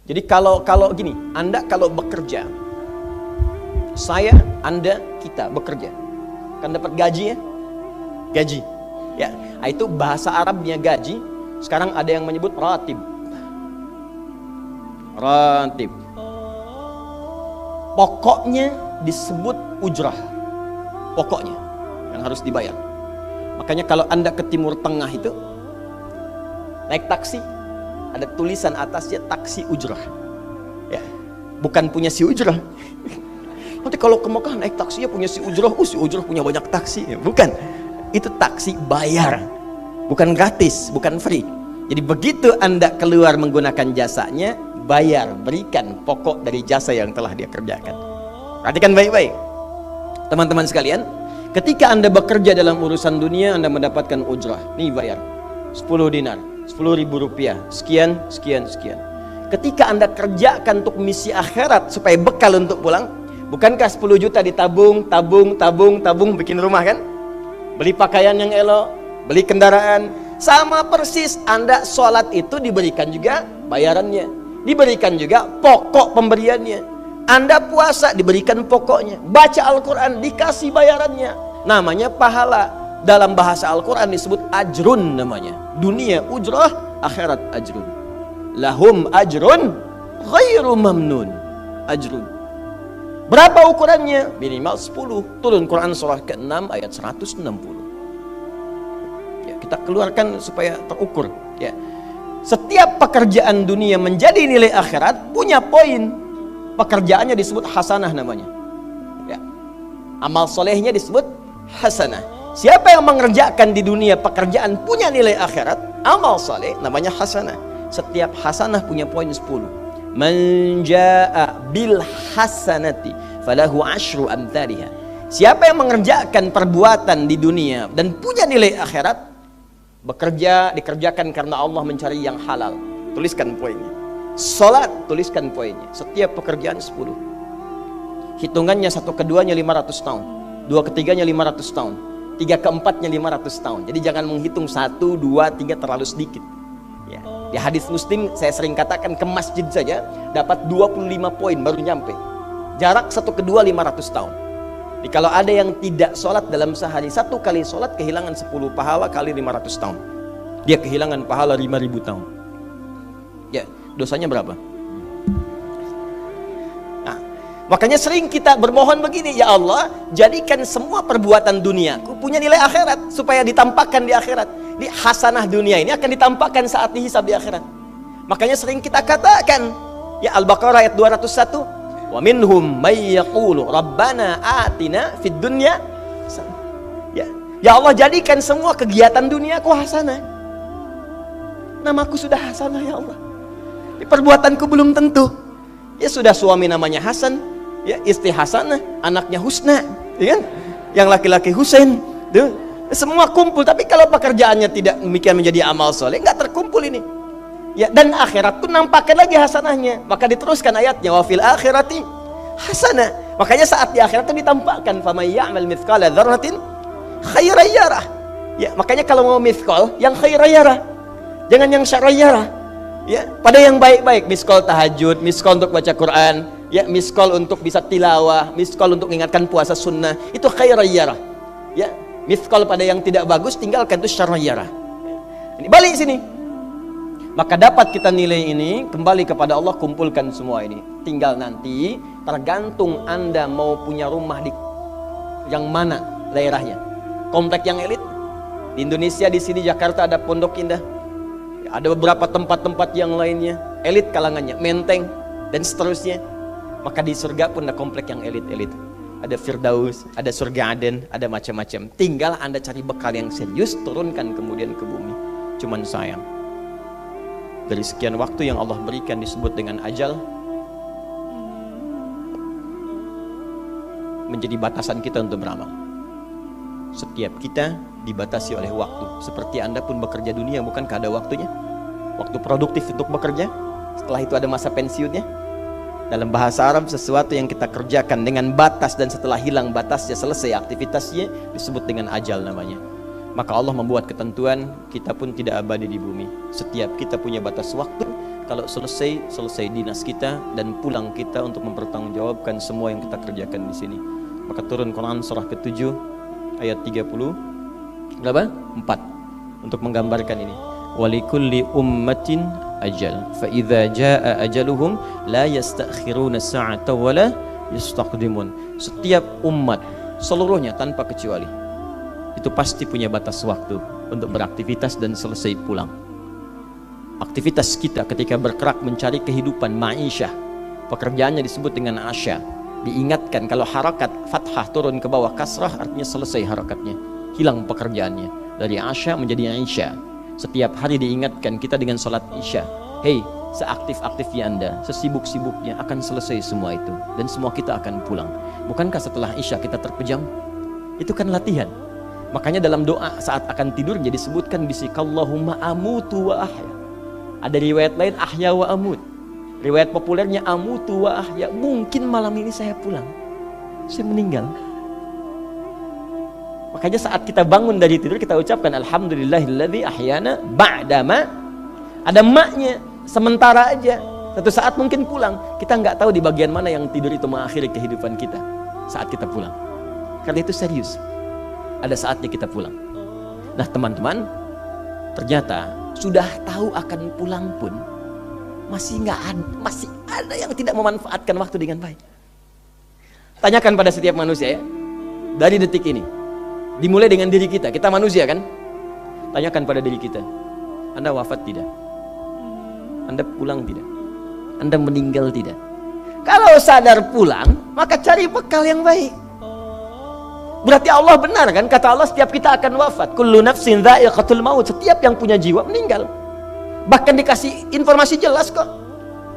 Jadi kalau gini, Anda kalau bekerja, saya, Anda, kita bekerja, kan dapat gaji ya? Gaji. Ya, itu bahasa Arabnya gaji. Sekarang ada yang menyebut ratib. Ratib. Pokoknya disebut ujrah. Pokoknya yang harus dibayar. Makanya kalau Anda ke Timur Tengah itu naik taksi, ada tulisan atasnya taksi ujrah. Ya, bukan punya si ujrah. Nanti kalau ke Mekah naik taksinya punya si ujrah, si ujrah punya banyak taksi. Ya, bukan. Itu taksi bayar. Bukan gratis, bukan free. Jadi begitu Anda keluar menggunakan jasanya, bayar, berikan pokok dari jasa yang telah dia kerjakan. Perhatikan baik-baik. Teman-teman sekalian, ketika Anda bekerja dalam urusan dunia, Anda mendapatkan ujrah. Nih bayar 10 dinar, 10.000 rupiah, sekian, sekian, sekian. Ketika Anda kerjakan untuk misi akhirat supaya bekal untuk pulang, bukankah 10 juta ditabung, tabung, bikin rumah kan? Beli pakaian yang elok, beli kendaraan. Sama persis Anda sholat itu diberikan juga bayarannya, diberikan juga pokok pemberiannya. Anda puasa diberikan pokoknya, baca Al-Quran dikasih bayarannya, namanya pahala. Dalam bahasa Al-Quran disebut ajrun namanya. Dunia ujrah, akhirat ajrun. Lahum ajrun ghairu mamnun. Ajrun. Berapa ukurannya? Minimal 10. Turun Quran surah ke-6 ayat 160. Ya, kita keluarkan supaya terukur. Ya. Setiap pekerjaan dunia menjadi nilai akhirat punya poin. Pekerjaannya disebut hasanah namanya. Ya. Amal solehnya disebut hasanah. Siapa yang mengerjakan di dunia pekerjaan punya nilai akhirat, amal soleh namanya hasanah. Setiap hasanah punya poin 10. Man jaa bil hasanati falahu asyru amthaliha. Siapa yang mengerjakan perbuatan di dunia dan punya nilai akhirat, bekerja dikerjakan karena Allah mencari yang halal. Tuliskan poinnya. Salat, tuliskan poinnya. Setiap pekerjaan 10. Hitungannya 1 keduanya 500 tahun, 2 ketiganya 500 tahun, 3 keempatnya 500 tahun. Jadi jangan menghitung 1, 2, 3 terlalu sedikit. Ya. Di hadis Muslim saya sering katakan, ke masjid saja dapat 25 poin baru nyampe. Jarak 1 kedua 500 tahun. Jadi kalau ada yang tidak sholat dalam sehari, 1 kali sholat kehilangan 10 pahala kali 500 tahun. Dia kehilangan pahala 5.000 tahun. Ya, dosanya berapa? Nah, makanya sering kita bermohon begini, ya Allah, jadikan semua perbuatan duniaku punya nilai akhirat supaya ditampakkan di akhirat. Di hasanah dunia ini akan ditampakkan saat dihisab di akhirat. Makanya sering kita katakan, ya Al-Baqarah ayat 201, wa minhum may yaqulu rabbana atina fid dunya. Ya Allah, jadikan semua kegiatan duniaku hasanah. Namaku sudah hasanah ya Allah. Perbuatanku belum tentu. Ya sudah suami namanya Hasan, ya istri Hasanah, anaknya Husna, ya kan? Yang laki-laki Husain, tuh. Semua kumpul. Tapi kalau pekerjaannya tidak demikian menjadi amal soleh, nggak terkumpul ini. Ya, dan akhirat pun nampakkan lagi hasanahnya. Maka diteruskan ayatnya, wa fil akhirati hasanah. Makanya saat di akhirat itu ditampakkan, faman ya'mal mithqala dzarratin khairan yarah. Ya, makanya kalau mau mithqal yang khairan yarah, jangan yang syarran yarah. Ya, pada yang baik-baik, miskol tahajud, miskol untuk baca Quran, ya, miskol untuk bisa tilawah, miskol untuk mengingatkan puasa sunnah, itu khairan yarah. Ya, miskol pada yang tidak bagus, tinggalkan, itu syarran yarah. Ini balik sini. Maka dapat kita nilai ini, kembali kepada Allah, kumpulkan semua ini. Tinggal nanti tergantung Anda mau punya rumah di yang mana daerahnya. Komplek yang elit di Indonesia, di sini Jakarta ada Pondok Indah. Ada beberapa tempat-tempat yang lainnya, elit kalangannya, Menteng, dan seterusnya. Maka di surga pun ada komplek yang elit-elit. Ada Firdaus, ada surga Aden, ada macam-macam. Tinggal Anda cari bekal yang serius, turunkan kemudian ke bumi. Cuman sayang, dari sekian waktu yang Allah berikan disebut dengan ajal, menjadi batasan kita untuk beramal. Setiap kita dibatasi oleh waktu. Seperti Anda pun bekerja dunia, bukankah ada waktunya? Waktu produktif untuk bekerja, setelah itu ada masa pensiunnya. Dalam bahasa Arab, sesuatu yang kita kerjakan dengan batas dan setelah hilang batasnya, selesai aktivitasnya, disebut dengan ajal namanya. Maka Allah membuat ketentuan, kita pun tidak abadi di bumi. Setiap kita punya batas waktu, kalau selesai dinas kita dan pulang kita untuk mempertanggungjawabkan semua yang kita kerjakan di sini. Maka turun Quran surah ke-7 ayat 30 berapa? 4 untuk menggambarkan ini. Walikulli ummatin ajal fa idza jaa ajaluhum la yastakhiruna sa'ata wa la yastaqdimun. Setiap umat seluruhnya tanpa kecuali itu pasti punya batas waktu untuk beraktivitas dan selesai pulang. Aktivitas kita ketika bergerak mencari kehidupan ma'isyah, pekerjaannya disebut dengan asya. Diingatkan kalau harakat fathah turun ke bawah kasrah artinya selesai harakatnya, hilang pekerjaannya. Dari asya menjadi isya. Setiap hari diingatkan kita dengan sholat isya. Hei, seaktif-aktifnya Anda, sesibuk-sibuknya akan selesai semua itu dan semua kita akan pulang. Bukankah setelah isya kita terpejam? Itu kan latihan. Makanya dalam doa saat akan tidur jadi disebutkan bisikallahumma amutu wa ahya. Ada riwayat lain ahya wa amut. Riwayat populernya amutu wa ahya. Mungkin malam ini saya pulang, saya meninggal. Makanya saat kita bangun dari tidur kita ucapkan alhamdulillahilladzi ahyana ba'dama. Ada maknya, sementara aja. Satu saat mungkin pulang. Kita nggak tahu di bagian mana yang tidur itu mengakhiri kehidupan kita saat kita pulang. Karena itu serius. Ada saatnya kita pulang. Nah teman-teman, ternyata sudah tahu akan pulang pun masih ada yang tidak memanfaatkan waktu dengan baik. Tanyakan pada setiap manusia ya, dari detik ini, dimulai dengan diri kita. Kita manusia kan? Tanyakan pada diri kita, Anda wafat tidak? Anda pulang tidak? Anda meninggal tidak? Kalau sadar pulang, maka cari bekal yang baik. Berarti Allah benar kan? Kata Allah setiap kita akan wafat. Kullu nafsin dha'iqatul maut. Setiap yang punya jiwa meninggal. Bahkan dikasih informasi jelas kok.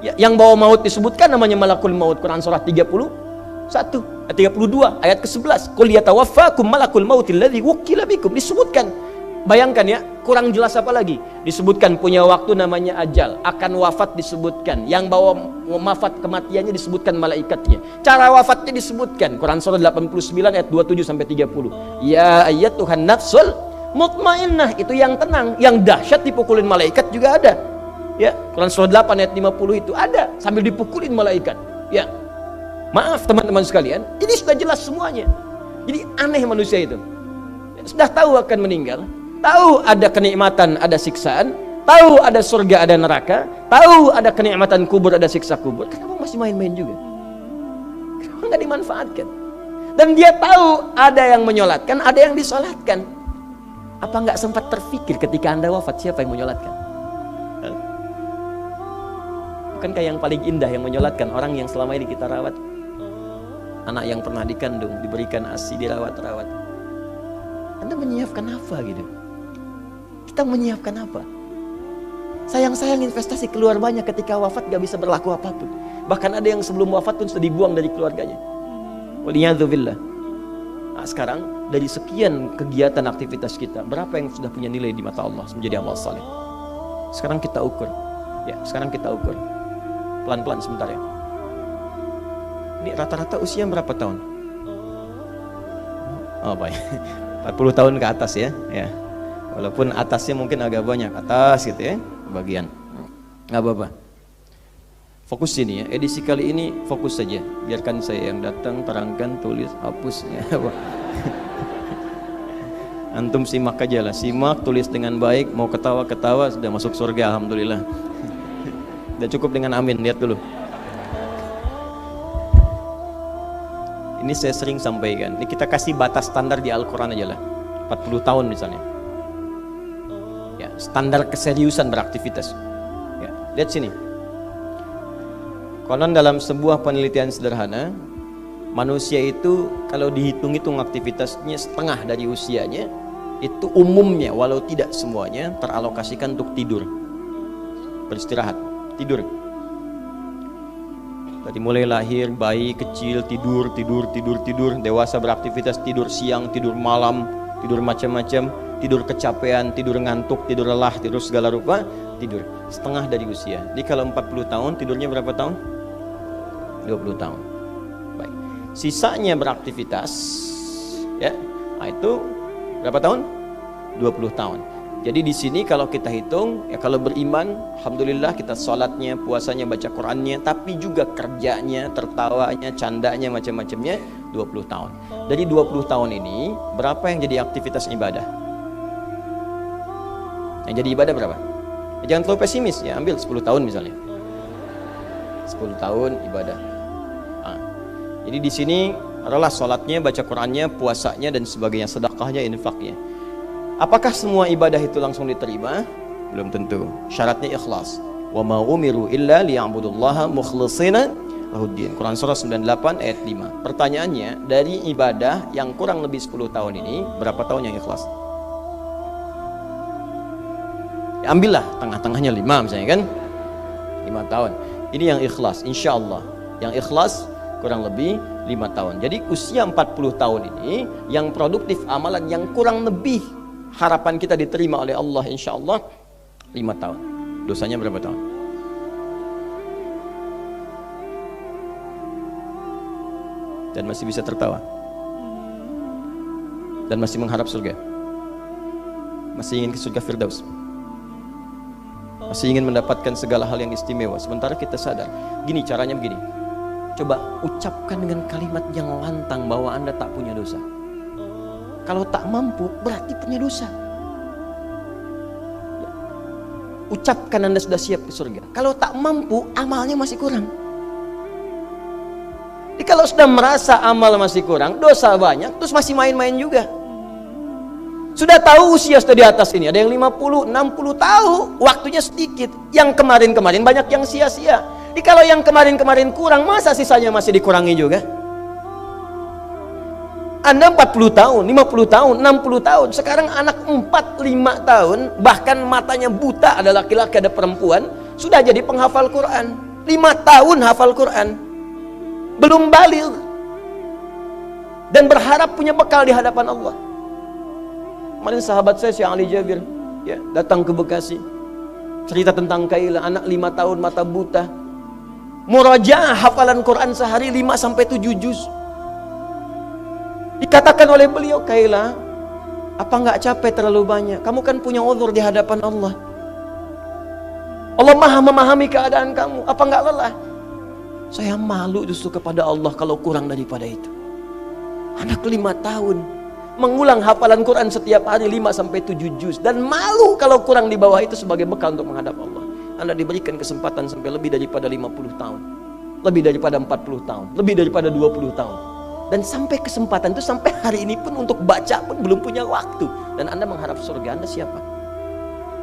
Ya, yang bawa maut disebutkan namanya malakul maut. Quran surah 32 ayat ke-11. Qul yatawaffakum malakul mautil ladzi wukila bikum. Disebutkan. Bayangkan ya, kurang jelas apa lagi? Disebutkan punya waktu namanya ajal, akan wafat disebutkan, yang bawa wafat kematiannya disebutkan malaikatnya. Cara wafatnya disebutkan. Quran surah 89 ayat 27 sampai 30. Ya ayyatuhan nafsul mutmainnah, itu yang tenang, yang dahsyat dipukulin malaikat juga ada. Ya, Quran surah 8 ayat 50 itu ada sambil dipukulin malaikat. Ya. Maaf teman-teman sekalian, ini sudah jelas semuanya. Jadi aneh manusia itu. Sudah tahu akan meninggal, tahu ada kenikmatan, ada siksaan, tahu ada surga, ada neraka, tahu ada kenikmatan kubur, ada siksa kubur. Kenapa masih main-main juga? Kenapa nggak dimanfaatkan? Dan dia tahu ada yang menyolatkan, ada yang disolatkan. Apa nggak sempat terfikir ketika Anda wafat siapa yang menyolatkan? Bukankah yang paling indah yang menyolatkan orang yang selama ini kita rawat? Anak yang pernah dikandung, diberikan ASI, dirawat-rawat. Anda menyiapkan apa gitu? Kita menyiapkan apa? Sayang-sayang investasi keluar banyak ketika wafat gak bisa berlaku apapun. Bahkan ada yang sebelum wafat pun sudah dibuang dari keluarganya. Waliyadzubillah. Nah, sekarang dari sekian kegiatan aktivitas kita, berapa yang sudah punya nilai di mata Allah menjadi amal saleh? Sekarang kita ukur. Ya, sekarang kita ukur. Pelan-pelan sebentar ya. Ini rata-rata usia berapa tahun? Oh, baik. 40 tahun ke atas ya. Ya. Walaupun atasnya mungkin agak banyak, atas gitu ya, bagian. Nggak apa-apa. Fokus sini ya. Edisi kali ini fokus saja. Biarkan saya yang datang, terangkan, tulis, hapus ya. Antum simak aja lah. Simak, tulis dengan baik, mau ketawa-ketawa sudah masuk surga alhamdulillah. Udah cukup dengan amin, lihat dulu. Ini saya sering sampaikan. Ini kita kasih batas standar di Al-Quran aja lah. 40 tahun misalnya. Ya, standar keseriusan beraktivitas. Ya, lihat sini. Konon dalam sebuah penelitian sederhana, manusia itu kalau dihitung-hitung aktivitasnya setengah dari usianya, itu umumnya walau tidak semuanya teralokasikan untuk tidur. Beristirahat, tidur. Dari mulai lahir, bayi kecil tidur, dewasa beraktivitas tidur siang, tidur malam, tidur macam-macam, tidur kecapean, tidur ngantuk, tidur lelah, tidur segala rupa, tidur. Setengah dari usia. Jadi kalau 40 tahun, tidurnya berapa tahun? 20 tahun. Baik. Sisanya beraktivitas, ya. Nah, itu berapa tahun? 20 tahun. Jadi di sini kalau kita hitung, ya kalau beriman, alhamdulillah kita sholatnya, puasanya, baca Qurannya, tapi juga kerjanya, tertawanya, candanya, macam-macamnya 20 tahun. Dari 20 tahun ini, berapa yang jadi aktivitas ibadah? Yang jadi ibadah berapa? Ya, jangan terlalu pesimis ya, ambil 10 tahun misalnya. 10 tahun ibadah. Nah, jadi di sini adalah sholatnya, baca Qurannya, puasanya, dan sebagainya, sedekahnya, infaknya. Apakah semua ibadah itu langsung diterima? Belum tentu. Syaratnya ikhlas. Wa ma umiru illa liya'budullaha mukhlishina lahuddin. Quran surah 98 ayat 5. Pertanyaannya, dari ibadah yang kurang lebih 10 tahun ini, berapa tahun yang ikhlas? Ya, ambillah tengah-tengahnya 5 misalnya kan. 5 tahun. Ini yang ikhlas, insya Allah. Yang ikhlas kurang lebih 5 tahun. Jadi usia 40 tahun ini, yang produktif amalan yang kurang lebih harapan kita diterima oleh Allah insya Allah 5 tahun. Dosanya berapa tahun? Dan masih bisa tertawa, dan masih mengharap surga, masih ingin ke surga Firdaus, masih ingin mendapatkan segala hal yang istimewa. Sementara kita sadar, gini caranya begini, coba ucapkan dengan kalimat yang lantang bahwa Anda tak punya dosa. Kalau tak mampu, berarti punya dosa. Ya. Ucapkan Anda sudah siap ke surga. Kalau tak mampu, amalnya masih kurang. Jadi kalau sudah merasa amal masih kurang, dosa banyak, terus masih main-main juga. Sudah tahu usia sudah di atas ini, ada yang 50, 60 tahu, waktunya sedikit. Yang kemarin-kemarin banyak yang sia-sia. Jadi kalau yang kemarin-kemarin kurang, masa sisanya masih dikurangi juga? Anda 40 tahun, 50 tahun, 60 tahun. Sekarang anak 4-5 tahun, bahkan matanya buta, ada laki-laki, ada perempuan, sudah jadi penghafal Quran. 5 tahun hafal Quran, belum baligh, dan berharap punya bekal di hadapan Allah. Kemarin sahabat saya, Syekh Ali Jabir, ya, datang ke Bekasi, cerita tentang Kaila, anak 5 tahun, mata buta, murajaah hafalan Quran sehari 5-7 juz. Dikatakan oleh beliau, Kaila, apa nggak capek terlalu banyak? Kamu kan punya uzur di hadapan Allah. Allah maha memahami keadaan kamu. Apa nggak lelah? Saya malu justru kepada Allah kalau kurang daripada itu. Anak 5 tahun mengulang hafalan Quran setiap hari 5-7 juz, dan malu kalau kurang di bawah itu sebagai bekal untuk menghadap Allah. Anda diberikan kesempatan sampai lebih daripada 50 tahun, lebih daripada 40 tahun, lebih daripada 20 tahun. Dan sampai kesempatan itu, sampai hari ini pun untuk baca pun belum punya waktu. Dan Anda mengharap surga, Anda siapa?